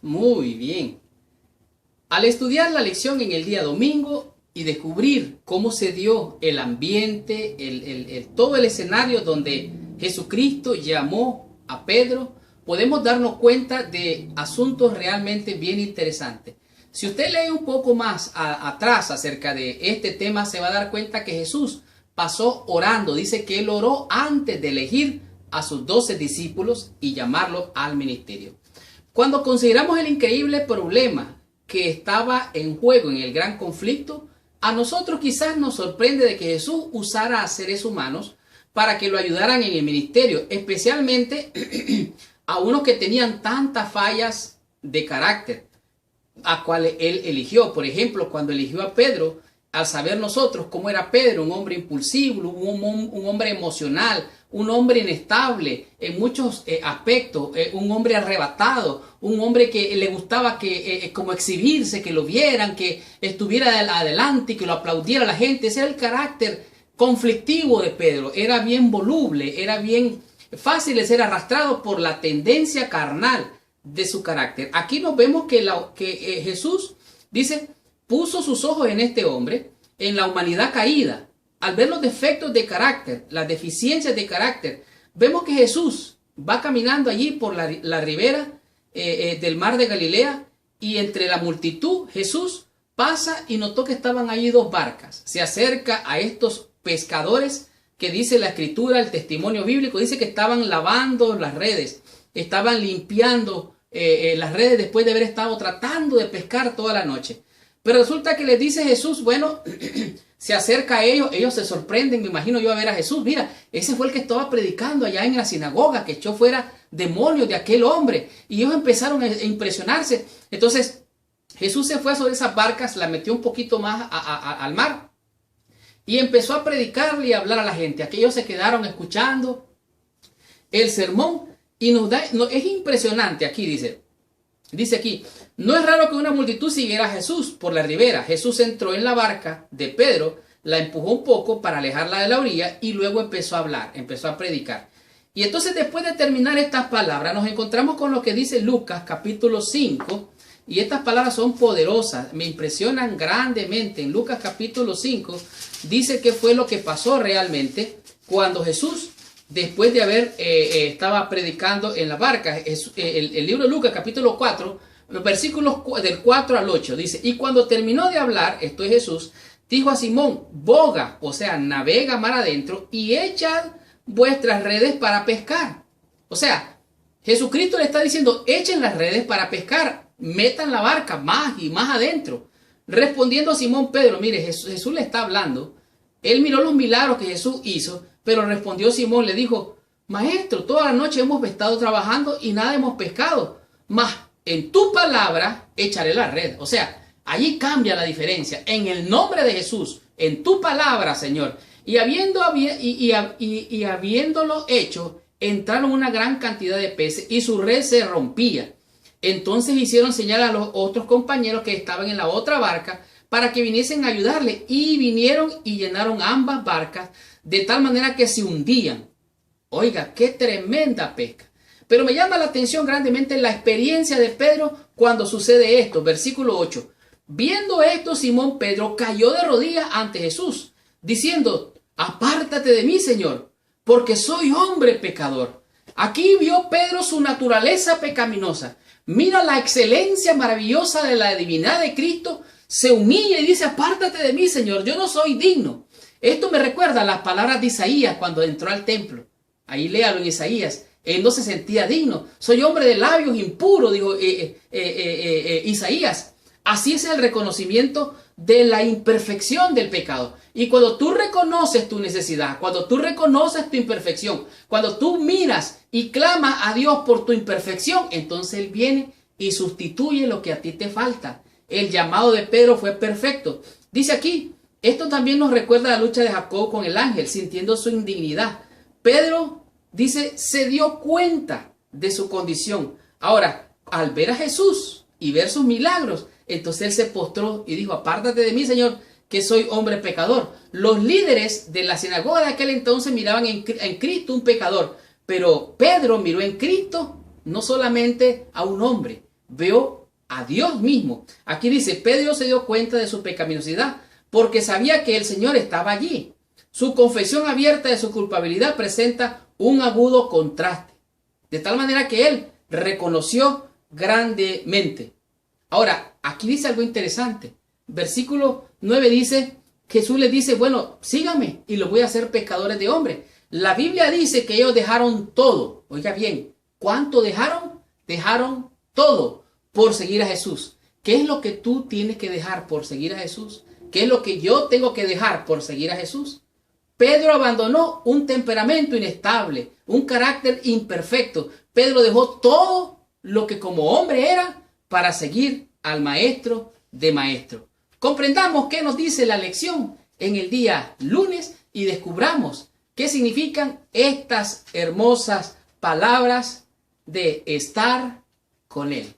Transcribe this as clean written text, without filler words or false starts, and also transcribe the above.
Muy bien. Al estudiar la lección en el día domingo y descubrir cómo se dio el ambiente, todo el escenario donde Jesucristo llamó a Pedro, podemos darnos cuenta de asuntos realmente bien interesantes. Si usted lee un poco más atrás acerca de este tema, se va a dar cuenta que Jesús pasó orando. Dice que él oró antes de elegir a sus 12 discípulos y llamarlos al ministerio. Cuando consideramos el increíble problema que estaba en juego en el gran conflicto, a nosotros quizás nos sorprende de que Jesús usara a seres humanos para que lo ayudaran en el ministerio, especialmente a unos que tenían tantas fallas de carácter, a cuales él eligió. Por ejemplo, cuando eligió a Pedro, al saber nosotros cómo era Pedro, un hombre impulsivo, un hombre emocional, un hombre inestable en muchos aspectos, un hombre arrebatado, un hombre que le gustaba como exhibirse, que lo vieran, que estuviera adelante y que lo aplaudiera la gente. Ese era el carácter conflictivo de Pedro. Era bien voluble, era bien fácil de ser arrastrado por la tendencia carnal de su carácter. Aquí nos vemos que Jesús dice, puso sus ojos en este hombre, en la humanidad caída. Al ver los defectos de carácter, las deficiencias de carácter, vemos que Jesús va caminando allí por la ribera del mar de Galilea, y entre la multitud Jesús pasa y notó que estaban allí dos barcas. Se acerca a estos pescadores que dice la escritura, el testimonio bíblico, dice que estaban lavando las redes, estaban limpiando las redes después de haber estado tratando de pescar toda la noche. Pero resulta que les dice Jesús, bueno, se acerca a ellos se sorprenden, me imagino yo, a ver a Jesús. Mira, ese fue el que estaba predicando allá en la sinagoga, que echó fuera demonios de aquel hombre. Y ellos empezaron a impresionarse. Entonces, Jesús se fue sobre esas barcas, la metió un poquito más al mar y empezó a predicarle y a hablar a la gente. Aquellos se quedaron escuchando el sermón y es impresionante. Aquí dice aquí, no es raro que una multitud siguiera a Jesús por la ribera. Jesús entró en la barca de Pedro, la empujó un poco para alejarla de la orilla y luego empezó a hablar, empezó a predicar. Y entonces, después de terminar estas palabras, nos encontramos con lo que dice Lucas capítulo 5, y estas palabras son poderosas, me impresionan grandemente. En Lucas capítulo 5 dice qué fue lo que pasó realmente cuando Jesús, después de haber estaba predicando en la barca. El libro de Lucas capítulo 4, los versículos del 4 al 8 dice, y cuando terminó de hablar, esto es Jesús, dijo a Simón, boga, o sea, navega mar adentro y echad vuestras redes para pescar. O sea, Jesucristo le está diciendo, echen las redes para pescar, metan la barca más y más adentro. Respondiendo a Simón Pedro, mire, Jesús le está hablando, él miró los milagros que Jesús hizo, pero respondió Simón, le dijo, maestro, toda la noche hemos estado trabajando y nada hemos pescado, mas en tu palabra echaré la red. O sea, allí cambia la diferencia. En el nombre de Jesús, en tu palabra, Señor. Y habiéndolo hecho, entraron una gran cantidad de peces y su red se rompía. Entonces hicieron señal a los otros compañeros que estaban en la otra barca para que viniesen a ayudarle. Y vinieron y llenaron ambas barcas de tal manera que se hundían. Oiga, qué tremenda pesca. Pero me llama la atención grandemente la experiencia de Pedro cuando sucede esto. Versículo 8. Viendo esto, Simón Pedro cayó de rodillas ante Jesús, diciendo, apártate de mí, Señor, porque soy hombre pecador. Aquí vio Pedro su naturaleza pecaminosa. Mira la excelencia maravillosa de la divinidad de Cristo. Se humilla y dice, apártate de mí, Señor, yo no soy digno. Esto me recuerda a las palabras de Isaías cuando entró al templo. Ahí léalo en Isaías. Él no se sentía digno. Soy hombre de labios impuros, dijo Isaías. Así es el reconocimiento de la imperfección del pecado. Y cuando tú reconoces tu necesidad, cuando tú reconoces tu imperfección, cuando tú miras y clamas a Dios por tu imperfección, entonces Él viene y sustituye lo que a ti te falta. El llamado de Pedro fue perfecto. Dice aquí, esto también nos recuerda la lucha de Jacob con el ángel, sintiendo su indignidad. Pedro, dice, se dio cuenta de su condición. Ahora, al ver a Jesús y ver sus milagros, entonces él se postró y dijo, apártate de mí, Señor, que soy hombre pecador. Los líderes de la sinagoga de aquel entonces miraban en Cristo un pecador, pero Pedro miró en Cristo no solamente a un hombre, vio a Dios mismo. Aquí dice, Pedro se dio cuenta de su pecaminosidad porque sabía que el Señor estaba allí. Su confesión abierta de su culpabilidad presenta un agudo contraste, de tal manera que él reconoció grandemente. Ahora, aquí dice algo interesante. Versículo 9 dice, Jesús les dice, bueno, síganme y los voy a hacer pescadores de hombres. La Biblia dice que ellos dejaron todo. Oiga bien, ¿cuánto dejaron? Dejaron todo por seguir a Jesús. ¿Qué es lo que tú tienes que dejar por seguir a Jesús? ¿Qué es lo que yo tengo que dejar por seguir a Jesús? Pedro abandonó un temperamento inestable, un carácter imperfecto. Pedro dejó todo lo que como hombre era para seguir al maestro de maestros. Comprendamos qué nos dice la lección en el día lunes y descubramos qué significan estas hermosas palabras de estar con Él.